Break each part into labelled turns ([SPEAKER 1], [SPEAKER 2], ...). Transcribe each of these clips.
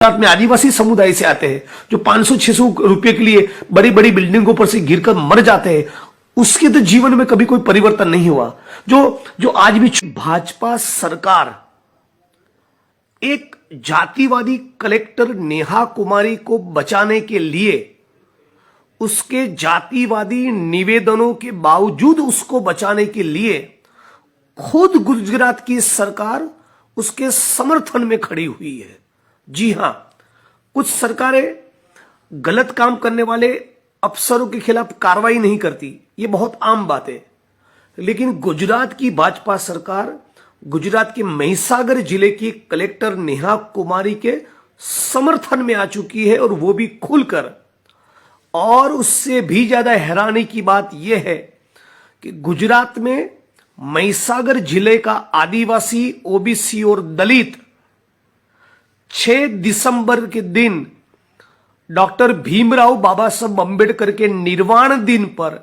[SPEAKER 1] में आदिवासी समुदाय से आते हैं जो 500-600 रुपए के लिए बड़ी बड़ी बिल्डिंगों पर से गिरकर मर जाते हैं, उसके तो जीवन में कभी कोई परिवर्तन नहीं हुआ। जो आज भी भाजपा सरकार एक जातिवादी कलेक्टर नेहा कुमारी को बचाने के लिए, उसके जातिवादी निवेदनों के बावजूद उसको बचाने के लिए खुद गुजरात की सरकार उसके समर्थन में खड़ी हुई है। जी हां, कुछ सरकारें गलत काम करने वाले अफसरों के खिलाफ कार्रवाई नहीं करती, ये बहुत आम बात है। लेकिन गुजरात की भाजपा सरकार गुजरात के महिसागर जिले की कलेक्टर नेहा कुमारी के समर्थन में आ चुकी है, और वो भी खुलकर। और उससे भी ज्यादा हैरानी की बात यह है कि गुजरात में महिसागर जिले का आदिवासी, ओबीसी और दलित 6 दिसंबर के दिन डॉक्टर भीमराव बाबा साहब अंबेडकर के निर्वाण दिन पर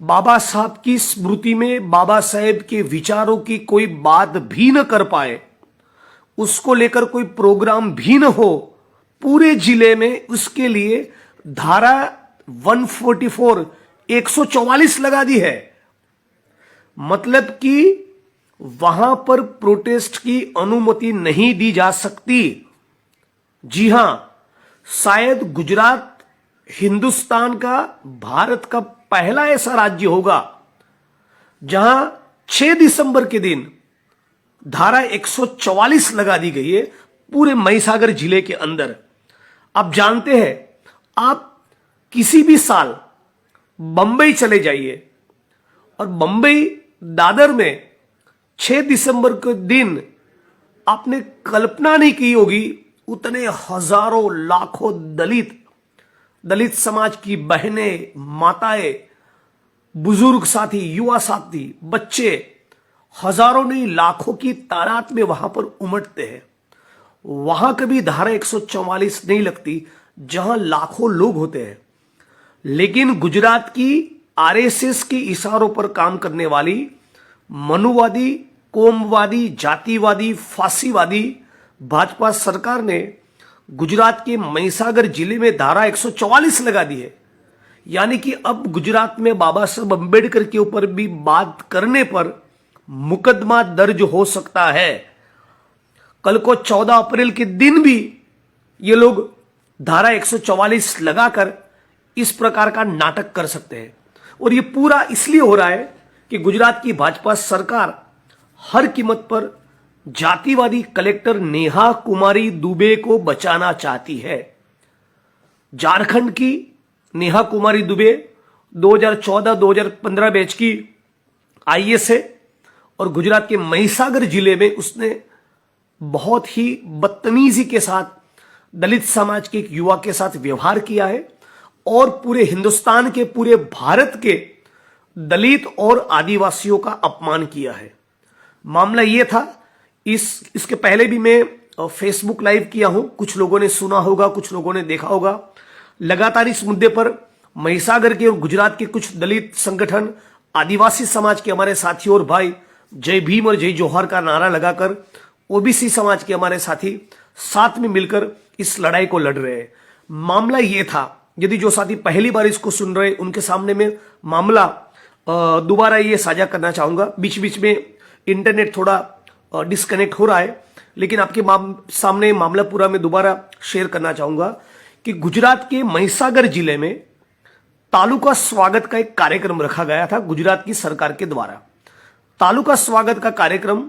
[SPEAKER 1] बाबा साहब की स्मृति में बाबा साहेब के विचारों की कोई बात भी न कर पाए, उसको लेकर कोई प्रोग्राम भी न हो पूरे जिले में, उसके लिए धारा 144 144 लगा दी है। मतलब कि वहां पर प्रोटेस्ट की अनुमति नहीं दी जा सकती। जी हां, शायद गुजरात हिंदुस्तान का, भारत का पहला ऐसा राज्य होगा जहां 6 दिसंबर के दिन धारा 144 लगा दी गई है पूरे महिसागर जिले के अंदर। आप जानते हैं, आप किसी भी साल बंबई चले जाइए और बंबई दादर में 6 दिसंबर के दिन आपने कल्पना नहीं की होगी, उतने हजारों लाखों दलित समाज की बहनें, माताएं, बुजुर्ग साथी, युवा साथी, बच्चे हजारों नहीं लाखों की तादाद में वहां पर उमड़ते हैं। वहां कभी धारा 144 नहीं लगती जहां लाखों लोग होते हैं। लेकिन गुजरात की आरएसएस के इशारों पर काम करने वाली मनुवादी, कोमवादी, जातिवादी, फांसीवादी भाजपा सरकार ने गुजरात के महिसागर जिले में धारा 144 लगा दी है। यानी कि अब गुजरात में बाबा साहब अंबेडकर के ऊपर भी बात करने पर मुकदमा दर्ज हो सकता है। कल को 14 अप्रैल के दिन भी ये लोग धारा 144 लगाकर इस प्रकार का नाटक कर सकते हैं। और ये पूरा इसलिए हो रहा है कि गुजरात की भाजपा सरकार हर कीमत पर जातिवादी कलेक्टर नेहा कुमारी दुबे को बचाना चाहती है। झारखंड की नेहा कुमारी दुबे 2014-2015 बैच की आईएएस है, और गुजरात के महिसागर जिले में उसने बहुत ही बदतमीजी के साथ दलित समाज के एक युवा के साथ व्यवहार किया है, और पूरे हिंदुस्तान के, पूरे भारत के दलित और आदिवासियों का अपमान किया है। मामला यह था, इसके पहले भी मैं फेसबुक लाइव किया हूं, कुछ लोगों ने सुना होगा, कुछ लोगों ने देखा होगा। लगातार इस मुद्दे पर महिसागर के और गुजरात के कुछ दलित संगठन, आदिवासी समाज के हमारे साथी और भाई जय भीम और जय जोहार का नारा लगाकर ओबीसी समाज के हमारे साथी साथ में मिलकर इस लड़ाई को लड़ रहे हैं। मामला यह था, यदि जो साथी पहली बार इसको सुन रहे उनके सामने में मामला दोबारा ये साझा करना चाहूंगा। बीच बीच में इंटरनेट थोड़ा डिस्कनेक्ट हो रहा है, लेकिन आपके सामने मामला पूरा मैं दोबारा शेयर करना चाहूंगा कि गुजरात के महिसागर जिले में तालुका स्वागत का एक कार्यक्रम रखा गया था गुजरात की सरकार के द्वारा। तालुका स्वागत का कार्यक्रम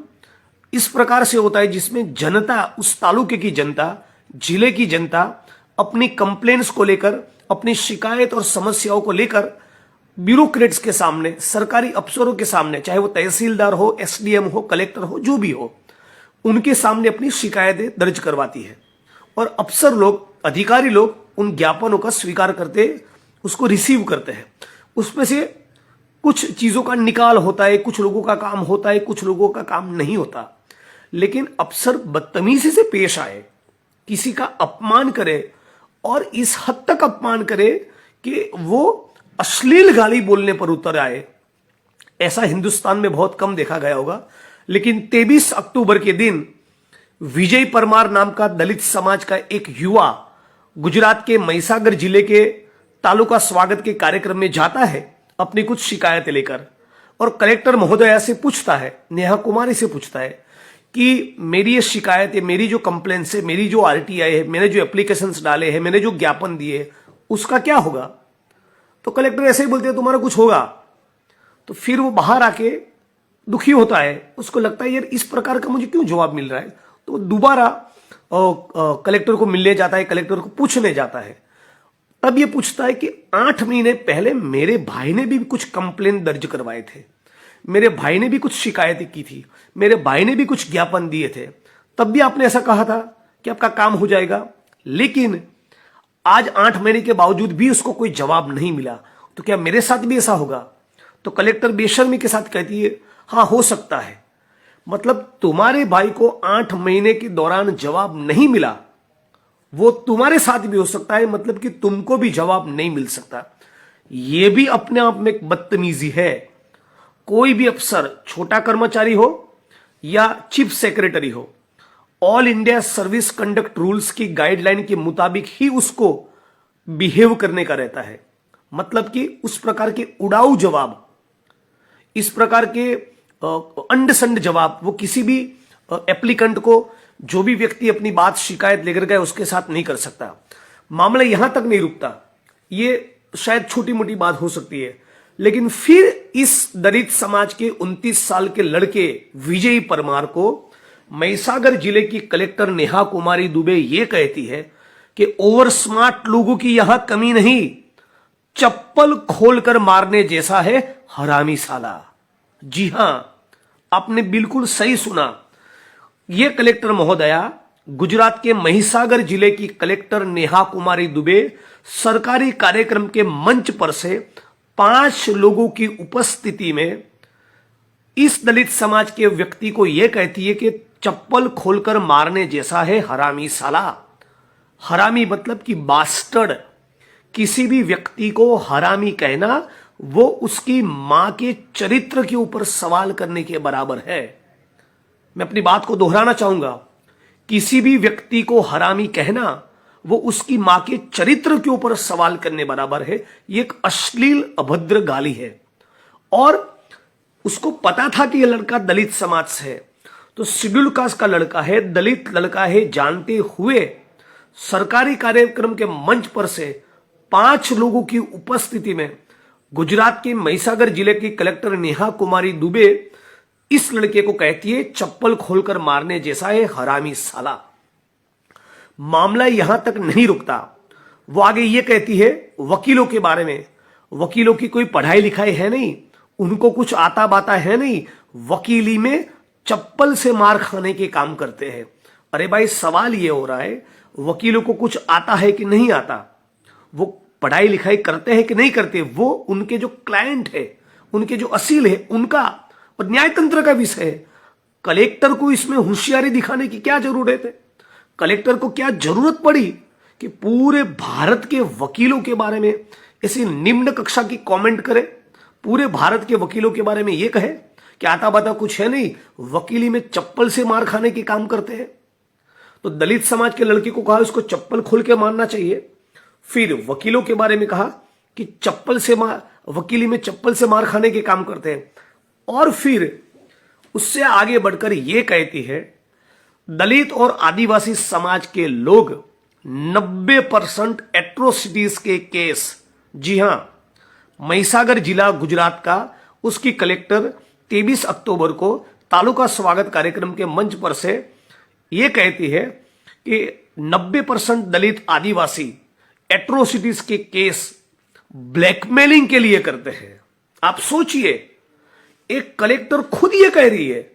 [SPEAKER 1] इस प्रकार से होता है जिसमें जनता, उस तालुके की जनता, जिले की जनता अपनी कंप्लेंट्स को लेकर, अपनी शिकायत और समस्याओं को लेकर ब्यूरोक्रेट्स के सामने, सरकारी अफसरों के सामने, चाहे वो तहसीलदार हो, एसडीएम हो, कलेक्टर हो, जो भी हो, उनके सामने अपनी शिकायतें दर्ज करवाती है। और अफसर लोग, अधिकारी लोग उन ज्ञापनों का स्वीकार करते, उसको रिसीव करते हैं। उसमें से कुछ चीजों का निकाल होता है, कुछ लोगों का काम होता है, कुछ लोगों का काम नहीं होता। लेकिन अफसर बदतमीजी से पेश आए, किसी का अपमान करे, और इस हद तक अपमान करे कि वो अश्लील गाली बोलने पर उतर आए, ऐसा हिंदुस्तान में बहुत कम देखा गया होगा। लेकिन 23 अक्टूबर के दिन विजय परमार नाम का दलित समाज का एक युवा गुजरात के महिसागर जिले के तालुका स्वागत के कार्यक्रम में जाता है अपनी कुछ शिकायतें लेकर, और कलेक्टर महोदया से पूछता है, नेहा कुमारी से पूछता है कि मेरी ये शिकायत है, मेरी जो कंप्लेंट्स है, मेरी जो आरटीआई है, मैंने जो एप्लीकेशंस डाले हैं, मैंने जो ज्ञापन दिए, उसका क्या होगा। तो कलेक्टर ऐसे ही बोलते हैं तुम्हारा कुछ होगा। तो फिर वो बाहर आके दुखी होता है, उसको लगता है यार इस प्रकार का मुझे क्यों जवाब मिल रहा है। तो वो दोबारा कलेक्टर को मिलने जाता है, कलेक्टर को पूछने जाता है। तब ये पूछता है कि 8 महीने पहले मेरे भाई ने भी कुछ कंप्लेंट दर्ज करवाए थे, मेरे भाई ने भी कुछ शिकायतें की थी, मेरे भाई ने भी कुछ ज्ञापन दिए थे, तब भी आपने ऐसा कहा था कि आपका काम हो जाएगा, लेकिन आज 8 महीने के बावजूद भी उसको कोई जवाब नहीं मिला, तो क्या मेरे साथ भी ऐसा होगा। तो कलेक्टर बेशर्मी के साथ कहती है हाँ हो सकता है। मतलब तुम्हारे भाई को 8 महीने के दौरान जवाब नहीं मिला, वो तुम्हारे साथ भी हो सकता है, मतलब कि तुमको भी जवाब नहीं मिल सकता। यह भी अपने आप में एक बदतमीजी है। कोई भी अफसर, छोटा कर्मचारी हो या चीफ सेक्रेटरी हो, all India service conduct rules की गाइडलाइन के मुताबिक ही उसको बिहेव करने का रहता है। मतलब कि उस प्रकार के उड़ाऊ जवाब, इस प्रकार के अंडसंड जवाब वो किसी भी एप्लीकेंट को, जो भी व्यक्ति अपनी बात शिकायत लेकर गए, उसके साथ नहीं कर सकता। मामला यहां तक नहीं रुकता, ये शायद छोटी मोटी बात हो सकती है, लेकिन फिर इस दलित समाज के 29 साल के लड़के विजय परमार को महिसागर जिले की कलेक्टर नेहा कुमारी दुबे ये कहती है कि ओवर स्मार्ट लोगों की यहां कमी नहीं, चप्पल खोलकर मारने जैसा है हरामी साला। जी हां, आपने बिल्कुल सही सुना। यह कलेक्टर महोदया गुजरात के महिसागर जिले की कलेक्टर नेहा कुमारी दुबे सरकारी कार्यक्रम के मंच पर से 5 लोगों की उपस्थिति में इस दलित समाज के व्यक्ति को यह कहती है कि चप्पल खोलकर मारने जैसा है हरामी साला। हरामी मतलब कि बास्टर्ड। किसी भी व्यक्ति को हरामी कहना वो उसकी मां के चरित्र के ऊपर सवाल करने के बराबर है। मैं अपनी बात को दोहराना चाहूंगा, किसी भी व्यक्ति को हरामी कहना वो उसकी मां के चरित्र के ऊपर सवाल करने बराबर है। ये एक अश्लील अभद्र गाली है, और उसको पता था कि यह लड़का दलित समाज से है, तो शेड्यूल कास्ट का लड़का है, दलित लड़का है, जानते हुए सरकारी कार्यक्रम के मंच पर से 5 लोगों की उपस्थिति में गुजरात के महिसागर जिले की कलेक्टर नेहा कुमारी दुबे इस लड़के को कहती है चप्पल खोलकर मारने जैसा है हरामी साला। मामला यहां तक नहीं रुकता, वो आगे ये कहती है वकीलों के बारे में, वकीलों की कोई पढ़ाई लिखाई है नहीं, उनको कुछ आता बाता है नहीं, वकीली में चप्पल से मार खाने के काम करते हैं। अरे भाई, सवाल ये हो रहा है वकीलों को कुछ आता है कि नहीं आता, वो पढ़ाई लिखाई करते हैं कि नहीं करते, वो उनके जो क्लाइंट है, उनके जो असील है, उनका और न्यायतंत्र का विषय है। कलेक्टर को इसमें होशियारी दिखाने की क्या जरूरत है। कलेक्टर को क्या जरूरत पड़ी कि पूरे भारत के वकीलों के बारे में ऐसी निम्न कक्षा की कमेंट करे, पूरे भारत के वकीलों के बारे में यह कहे कि आता बाता कुछ है नहीं, वकीली में चप्पल से मार खाने के काम करते हैं। तो दलित समाज के लड़के को कहा उसको चप्पल खोल के मारना चाहिए, फिर वकीलों के बारे में कहा कि वकीली में चप्पल से मार खाने के काम करते हैं, और फिर उससे आगे बढ़कर यह कहती है दलित और आदिवासी समाज के लोग 90% एट्रोसिटीज के केस, जी हां, महिसागर जिला गुजरात का, उसकी कलेक्टर 23 अक्टूबर को तालुका स्वागत कार्यक्रम के मंच पर से यह कहती है कि 90% दलित आदिवासी एट्रोसिटीज के केस ब्लैकमेलिंग के लिए करते हैं। आप सोचिए, एक कलेक्टर खुद ये कह रही है।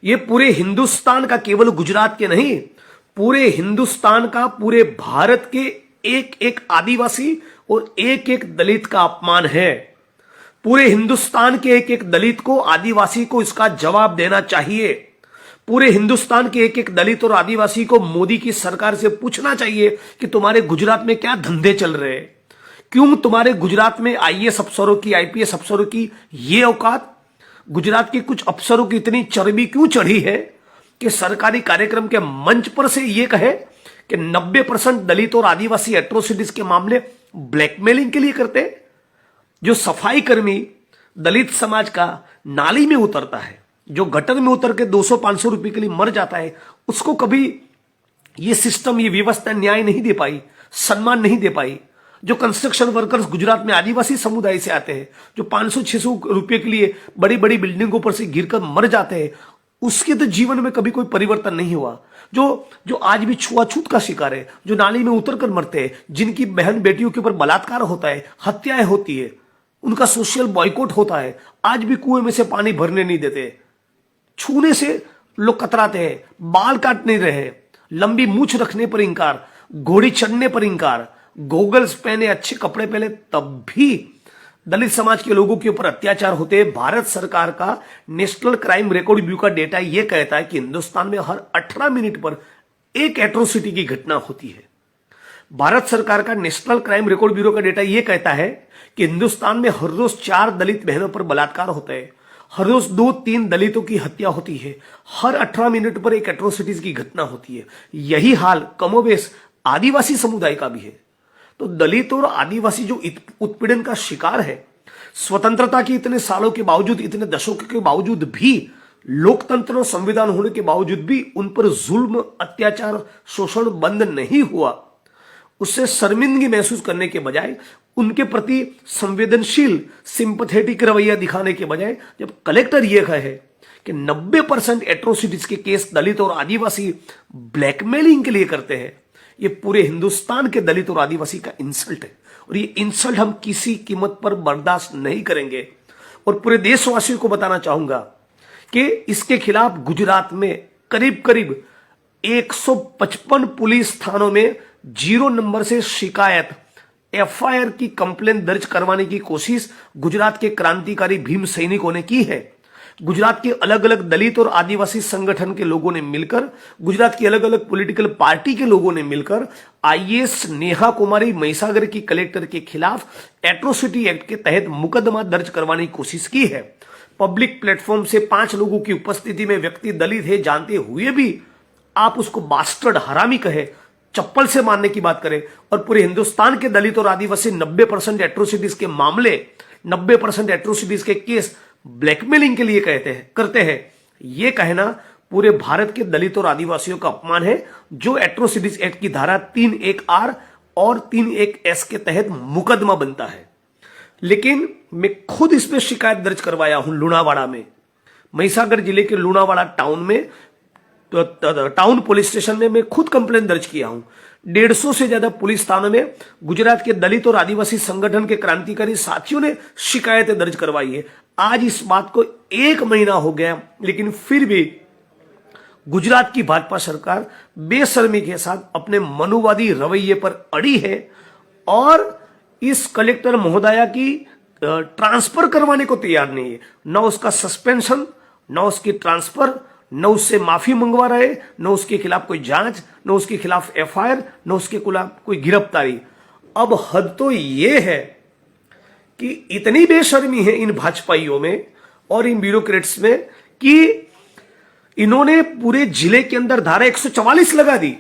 [SPEAKER 1] ये पूरे हिंदुस्तान का, केवल गुजरात के नहीं, पूरे हिंदुस्तान का, पूरे भारत के एक एक आदिवासी और एक एक दलित का अपमान है। पूरे हिंदुस्तान के एक एक दलित को, आदिवासी को इसका जवाब देना चाहिए। पूरे हिंदुस्तान के एक एक दलित और आदिवासी को मोदी की सरकार से पूछना चाहिए कि तुम्हारे गुजरात में क्या धंधे चल रहे हैं, क्यों तुम्हारे गुजरात में आईएएस अफसरों की, आईपीएस अफसरों की ये औकात, गुजरात के कुछ अफसरों की इतनी चर्बी क्यों चढ़ी है कि सरकारी कार्यक्रम के मंच पर से यह कहे कि 90% दलित और आदिवासी एट्रोसिटीज के मामले ब्लैकमेलिंग के लिए करते हैं। जो सफाई कर्मी दलित समाज का नाली में उतरता है, जो गटर में उतर के 200-500 रुपए के लिए मर जाता है, उसको कभी ये सिस्टम, ये व्यवस्था न्याय नहीं दे पाई, सम्मान नहीं दे पाई। जो कंस्ट्रक्शन वर्कर्स गुजरात में आदिवासी समुदाय से आते हैं, जो 500-600 रुपए के लिए बड़ी बड़ी बिल्डिंगों पर से गिरकर मर जाते हैं, उसके तो जीवन में कभी कोई परिवर्तन नहीं हुआ। जो आज भी छुआछूत का शिकार है, जो नाली में उतरकर मरते हैं, जिनकी बहन बेटियों के ऊपर बलात्कार होता है, हत्याएं होती है, उनका सोशल बॉयकॉट होता है, आज भी कुएं में से पानी भरने नहीं देते, छूने से लोग कतराते हैं, बाल काट नहीं रहे, लंबी मूछ रखने पर इंकार, घोड़ी चढ़ने पर इंकार, गोगल्स पहने, अच्छे कपड़े पहने, तब भी दलित समाज के लोगों के ऊपर अत्याचार होते हैं। भारत सरकार का नेशनल क्राइम रिकॉर्ड ब्यूरो का डेटा यह कहता है कि हिंदुस्तान में हर 18 मिनट पर एक एट्रोसिटी की घटना होती है। भारत सरकार का नेशनल क्राइम रिकॉर्ड ब्यूरो का डेटा यह कहता है कि हिंदुस्तान में हर रोज 4 दलित बहनों पर बलात्कार होता है, हर रोज 2-3 दलितों की हत्या होती है, हर 18 मिनट पर एक एट्रोसिटीज की घटना होती है। यही हाल कमोबेश आदिवासी समुदाय का भी है। तो दलित और आदिवासी जो उत्पीड़न का शिकार है, स्वतंत्रता के इतने सालों के बावजूद, इतने दशकों के बावजूद भी, लोकतंत्र और संविधान होने के बावजूद भी उन पर जुल्म, अत्याचार, शोषण बंद नहीं हुआ। उससे शर्मिंदगी महसूस करने के बजाय, उनके प्रति संवेदनशील, सिंपैथेटिक रवैया दिखाने के बजाय, जब कलेक्टर यह कहे कि 90% एट्रोसिटीज के केस दलित और आदिवासी ब्लैकमेलिंग के लिए करते हैं, ये पूरे हिंदुस्तान के दलित और आदिवासी का इंसल्ट है। और ये इंसल्ट हम किसी कीमत पर बर्दाश्त नहीं करेंगे। और पूरे देशवासियों को बताना चाहूंगा कि इसके खिलाफ गुजरात में करीब करीब 155 पुलिस थानों में 0 नंबर से शिकायत, एफआईआर की कंप्लेन दर्ज करवाने की कोशिश गुजरात के क्रांतिकारी भीम सैनिकों ने की है। गुजरात के अलग अलग दलित और आदिवासी संगठन के लोगों ने मिलकर, गुजरात की अलग अलग पॉलिटिकल पार्टी के लोगों ने मिलकर आईएएस नेहा कुमारी महिसागर की कलेक्टर के खिलाफ एट्रोसिटी एक्ट के तहत मुकदमा दर्ज करवाने की कोशिश की है। पब्लिक प्लेटफॉर्म से 5 लोगों की उपस्थिति में व्यक्ति दलित है जानते हुए भी आप उसको बास्टर्ड, हरामी कहे, चप्पल से मारने की बात करें, और पूरे हिंदुस्तान के दलित और आदिवासी 90% एट्रोसिटीज के मामले, 90% एट्रोसिटीज के केस ब्लैकमेलिंग के लिए करते हैं। यह कहना पूरे भारत के दलित और आदिवासियों का अपमान है, जो एट्रोसिटीज एक्ट की धारा 3(1)(r) और 3(1)(s) के तहत मुकदमा बनता है। लेकिन मैं खुद इस पे शिकायत दर्ज करवाया हूं लुणावाड़ा में, महिसागर जिले के लुणावाड़ा टाउन में, टाउन पुलिस स्टेशन में मैं खुद कंप्लेंट दर्ज किया हूं। 150 से ज्यादा पुलिस थानों में गुजरात के दलित और आदिवासी संगठन के क्रांतिकारी साथियों ने शिकायतें दर्ज करवाई है। आज इस बात को 1 महीना हो गया, लेकिन फिर भी गुजरात की भाजपा सरकार बेशर्मी के साथ अपने मनुवादी रवैये पर अड़ी है और इस कलेक्टर महोदया की ट्रांसफर करवाने को तैयार नहीं है। न उसका सस्पेंशन, न उसकी ट्रांसफर, न उससे माफी मंगवा रहे, न उसके खिलाफ कोई जांच, न उसके खिलाफ एफआईआर, न उसके खिलाफ कोई गिरफ्तारी। अब हद तो यह है कि इतनी बेशर्मी है इन भाजपाइयों में और इन ब्यूरोक्रेट्स में कि इन्होंने पूरे जिले के अंदर धारा 144 लगा दी।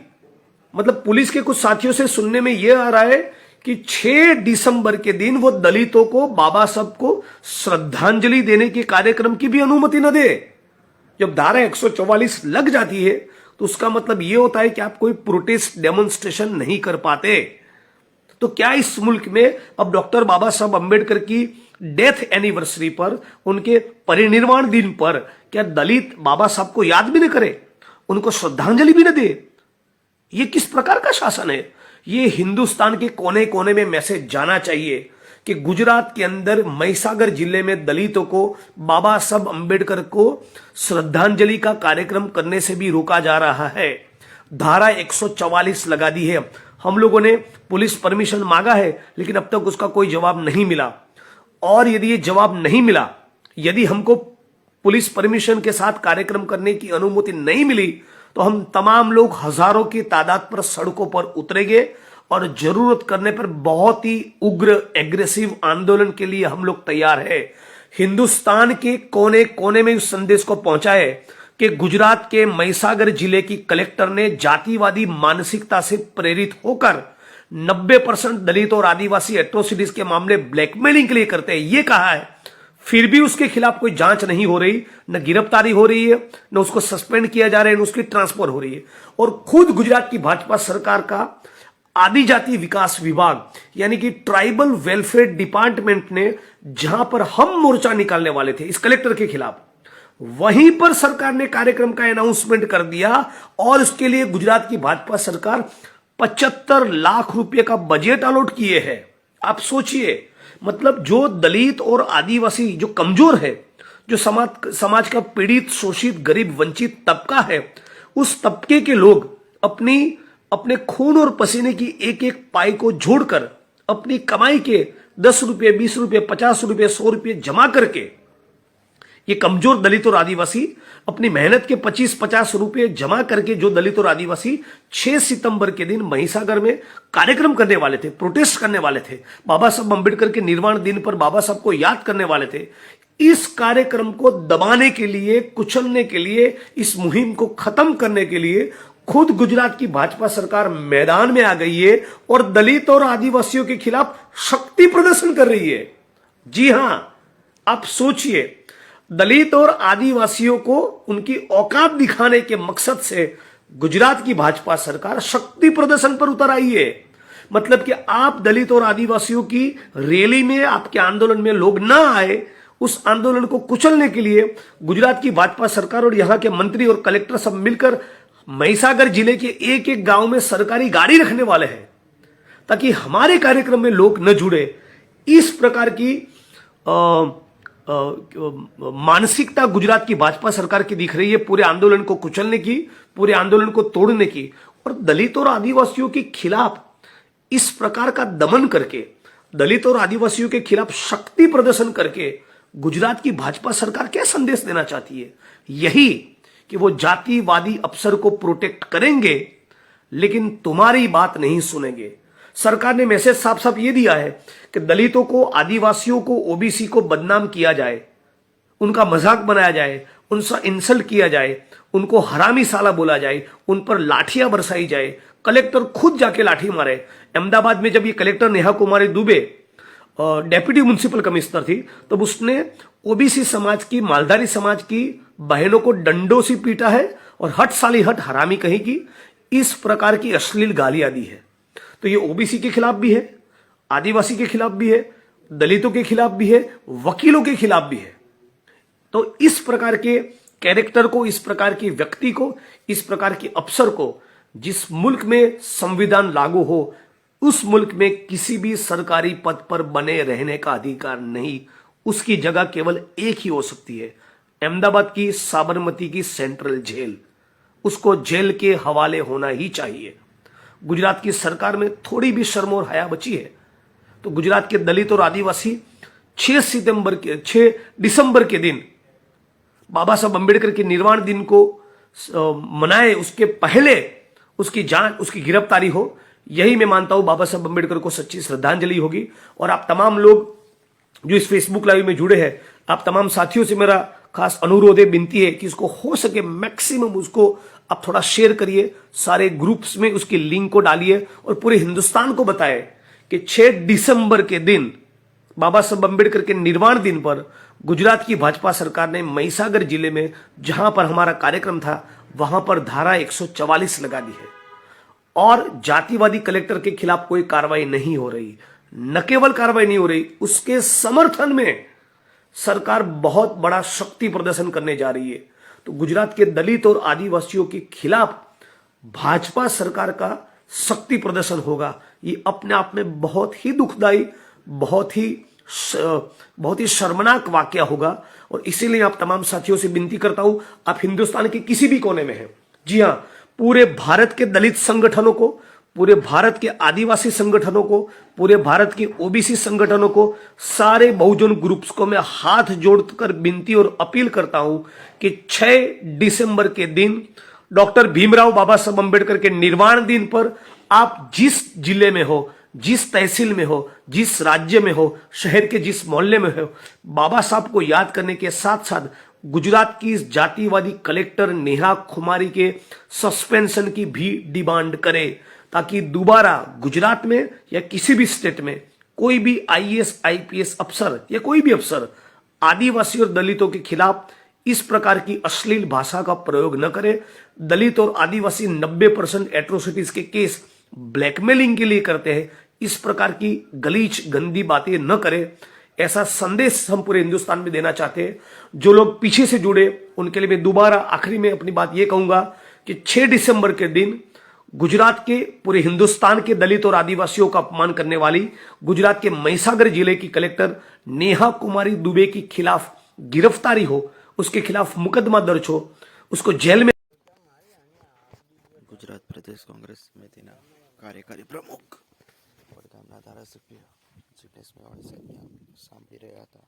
[SPEAKER 1] मतलब पुलिस के कुछ साथियों से सुनने में यह आ रहा है कि 6 दिसंबर के दिन वो दलितों को, बाबा साहब को श्रद्धांजलि देने के कार्यक्रम की भी अनुमति न दे। जब धारा 144 लग जाती है तो उसका मतलब यह होता है कि आप कोई प्रोटेस्ट, डेमोन्स्ट्रेशन नहीं कर पाते। तो क्या इस मुल्क में अब डॉक्टर बाबा साहब अंबेडकर की डेथ एनिवर्सरी पर, उनके परिनिर्वाण दिन पर, क्या दलित बाबा साहब को याद भी न करे, उनको श्रद्धांजलि भी न दे? यह किस प्रकार का शासन है? यह हिंदुस्तान के कोने कोने में मैसेज जाना चाहिए कि गुजरात के अंदर महिसागर जिले में दलितों को, बाबा साहब अंबेडकर को श्रद्धांजलि का कार्यक्रम करने से भी रोका जा रहा है। धारा 144 लगा दी है। हम लोगों ने पुलिस परमिशन मांगा है, लेकिन अब तक उसका कोई जवाब नहीं मिला। और यदि ये जवाब नहीं मिला, यदि हमको पुलिस परमिशन के साथ कार्यक्रम करने की अनुमति नहीं मिली, तो हम तमाम लोग हजारों की तादाद पर सड़कों पर उतरेंगे और जरूरत करने पर बहुत ही उग्र, एग्रेसिव आंदोलन के लिए हम लोग तैयार हैं। हिंदुस्तान के कोने कोने में इस संदेश को पहुंचाए कि गुजरात के महिसागर जिले की कलेक्टर ने जातिवादी मानसिकता से प्रेरित होकर 90% दलित और आदिवासी एट्रोसिटीज के मामले ब्लैकमेलिंग के लिए करते हैं, ये कहा है। फिर भी उसके खिलाफ कोई जांच नहीं हो रही, न गिरफ्तारी हो रही है, न उसको सस्पेंड किया जा रहा है, न उसकी ट्रांसफर हो रही है। और खुद गुजरात की भाजपा सरकार का आदिजाति विकास विभाग यानी कि ट्राइबल वेलफेयर डिपार्टमेंट ने जहां पर हम मोर्चा निकालने वाले थे इस कलेक्टर के खिलाफ, वहीं पर सरकार ने कार्यक्रम का अनाउंसमेंट कर दिया और इसके लिए गुजरात की भाजपा सरकार 75 लाख रुपए का बजट अलॉट किए हैं। आप सोचिए, मतलब जो दलित और आदिवासी जो कमजोर है, जो समाज का पीड़ित, शोषित, गरीब, वंचित तबका है, उस तबके के लोग अपने खून और पसीने की एक एक पाई को जोड़कर अपनी कमाई के 10 रुपये, 20 रुपये, 50 रुपये, 100 रुपये जमा करके, ये कमजोर दलित और आदिवासी अपनी मेहनत के 25-50 रुपये जमा करके जो दलित और आदिवासी 6 सितंबर के दिन महिसागर में कार्यक्रम करने वाले थे, प्रोटेस्ट करने वाले थे, बाबा साहब अम्बेडकर के निर्वाण दिन पर बाबा साहब को याद करने वाले थे, इस कार्यक्रम को दबाने के लिए, कुचलने के लिए, इस मुहिम को खत्म करने के लिए खुद गुजरात की भाजपा सरकार मैदान में आ गई है और दलित और आदिवासियों के खिलाफ शक्ति प्रदर्शन कर रही है। जी हां, आप सोचिए, दलित और आदिवासियों को उनकी औकात दिखाने के मकसद से गुजरात की भाजपा सरकार शक्ति प्रदर्शन पर उतर आई है। मतलब कि आप दलित और आदिवासियों की रैली में, आपके आंदोलन में लोग ना आए, उस आंदोलन को कुचलने के लिए गुजरात की भाजपा सरकार और यहां के मंत्री और कलेक्टर सब मिलकर महिसागर जिले के एक एक गांव में सरकारी गाड़ी रखने वाले हैं ताकि हमारे कार्यक्रम में लोग न जुड़े। इस प्रकार की मानसिकता गुजरात की भाजपा सरकार की दिख रही है, पूरे आंदोलन को कुचलने की, पूरे आंदोलन को तोड़ने की, और दलित और आदिवासियों के खिलाफ इस प्रकार का दमन करके, दलित और आदिवासियों के खिलाफ शक्ति प्रदर्शन करके गुजरात की भाजपा सरकार क्या संदेश देना चाहती है? यही कि वो जातिवादी अफसर को प्रोटेक्ट करेंगे लेकिन तुम्हारी बात नहीं सुनेंगे। सरकार ने मैसेज साफ साफ ये दिया है कि दलितों को, आदिवासियों को, ओबीसी को बदनाम किया जाए, उनका मजाक बनाया जाए, उनसे इंसल्ट किया जाए, उनको हरामी साला बोला जाए, उन पर लाठियां बरसाई जाए, कलेक्टर खुद जाके लाठी मारे। अहमदाबाद में जब ये collector Neha Kumari Dubey deputy municipal commissioner थी, तब उसने ओबीसी समाज की, मालधारी समाज की बहनों को डंडों से पीटा है और हट साली हट, हरामी कहीं की, इस प्रकार की अश्लील गालियां दी है। तो ये ओबीसी के खिलाफ भी है, आदिवासी के खिलाफ भी है, दलितों के खिलाफ भी है, वकीलों के खिलाफ भी है। तो इस प्रकार के कैरेक्टर को, इस प्रकार की व्यक्ति को, इस प्रकार के अफसर को, जिस मुल्क में संविधान लागू हो उस मुल्क में किसी भी सरकारी पद पर बने रहने का अधिकार नहीं। उसकी जगह केवल एक ही हो सकती है, अहमदाबाद की साबरमती की सेंट्रल जेल। उसको जेल के हवाले होना ही चाहिए। गुजरात की सरकार में थोड़ी भी शर्म और हया बची है तो गुजरात के दलित और आदिवासी 6 दिसंबर के दिन बाबा साहब अम्बेडकर के निर्वाण दिन को मनाए, उसके पहले उसकी जांच, उसकी गिरफ्तारी हो। यही मैं मानता हूं बाबा साहब अम्बेडकर को सच्ची श्रद्धांजलि होगी। और आप तमाम लोग जो इस फेसबुक लाइव में जुड़े हैं, आप तमाम साथियों से मेरा खास अनुरोध है, विनती है कि इसको हो सके मैक्सिमम उसको आप थोड़ा शेयर करिए, सारे ग्रुप्स में उसकी लिंक को डालिए और पूरे हिंदुस्तान को बताएं कि 6 दिसंबर के दिन बाबा साहब अम्बेडकर के निर्वाण दिन पर गुजरात की भाजपा सरकार ने महिसागर जिले में, जहां पर हमारा कार्यक्रम था, वहां पर धारा 144 लगा दी है और जातिवादी कलेक्टर के खिलाफ कोई कार्रवाई नहीं हो रही। न केवल कार्रवाई नहीं हो रही, उसके समर्थन में सरकार बहुत बड़ा शक्ति प्रदर्शन करने जा रही है। तो गुजरात के दलित और आदिवासियों के खिलाफ भाजपा सरकार का शक्ति प्रदर्शन होगा। ये अपने आप में बहुत ही दुखदाई, बहुत ही शर्मनाक वाकया होगा। और इसीलिए आप तमाम साथियों से विनती करता हूं, आप हिंदुस्तान के किसी भी कोने में हैं, जी हां, पूरे भारत के दलित संगठनों को, पूरे भारत के आदिवासी संगठनों को, पूरे भारत के ओबीसी संगठनों को, सारे बहुजन ग्रुप्स को मैं हाथ जोड़कर विनती और अपील करता हूं कि 6 दिसंबर के दिन डॉक्टर भीमराव बाबा साहब अम्बेडकर के निर्वाण दिन पर आप जिस जिले में हो, जिस तहसील में हो, जिस राज्य में हो, शहर के जिस मोहल्ले में हो, बाबा साहब को याद करने के साथ साथ गुजरात की इस जातिवादी कलेक्टर नेहा कुमारी के सस्पेंशन की भी डिमांड करे, ताकि दोबारा गुजरात में या किसी भी स्टेट में कोई भी आईएएस आईपीएस अफसर या कोई भी अफसर आदिवासी और दलितों के खिलाफ इस प्रकार की अश्लील भाषा का प्रयोग न करे। दलित और आदिवासी 90% एट्रोसिटीज के केस ब्लैकमेलिंग के लिए करते हैं। इस प्रकार की गलीच गंदी बातें न करे, ऐसा संदेश हम पूरे हिंदुस्तान में देना चाहते हैं। जो लोग पीछे से जुड़े उनके लिए मैं दोबारा आखिरी में अपनी बात यह कहूंगा कि 6 दिसंबर के दिन गुजरात के पूरे हिंदुस्तान के दलित और आदिवासियों का अपमान करने वाली गुजरात के महिसागर जिले की कलेक्टर नेहा कुमारी दुबे के खिलाफ गिरफ्तारी हो, उसके खिलाफ मुकदमा दर्ज हो, उसको जेल में।
[SPEAKER 2] ગુજરાત પ્રદેશ કોંગ્રેસ સમિતિના કાર્યકારી પ્રમુખ વડગામના ધારાસભ્ય જિગ્નેશ મેવાણી સાહેબને સાંભળી રહ્યા હતા.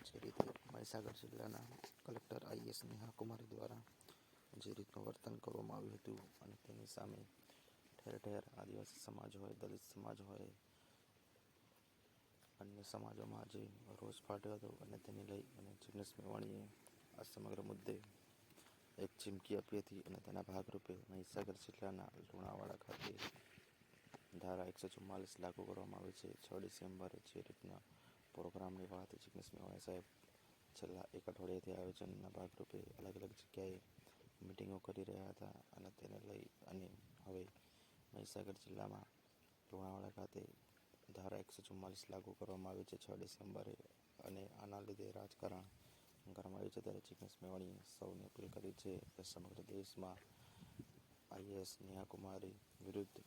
[SPEAKER 2] જે રીતે મહીસાગર જિલ્લાના કલેક્ટર આઈએસ નેહા કુમારી દ્વારા જે રીતનું વર્તન કરવામાં આવ્યું હતું અને તેની સામે ઠેર ઠેર આદિવાસી સમાજ હોય, દલિત સમાજ હોય, અન્ય સમાજોમાં જે રોષ ફાટ્યો હતો અને તેને લઈ અને જિગ્નેશ મેવાણીએ આ સમગ્ર મુદ્દે એક ચીમકી આપી હતી અને તેના ભાગરૂપે મહીસાગર જિલ્લાના લુણાવાડા ખાતે ધારા 144 લાગુ કરવામાં આવી છે. 6 ડિસેમ્બરે જે રીતના પ્રોગ્રામની વાત જિગ્નેશ મેવાણી સાહેબ છેલ્લા એક અઠવાડિયાથી આયોજનના ભાગરૂપે અલગ અલગ જગ્યાએ મિટિંગો કરી રહ્યા હતા અને તેને લઈ અને હવે મહીસાગર જિલ્લામાં લુણાવાડા ખાતે ધારા 144 લાગુ કરવામાં આવી છે 6 ડિસેમ્બરે અને આના લીધે રાજકારણ ગરમાયું છે. ત્યારે જિગ્નેશ મેવાણીએ સૌને અપીલ કરી છે કે સમગ્ર દેશમાં આઈએએસ નેહા કુમારી વિરુદ્ધ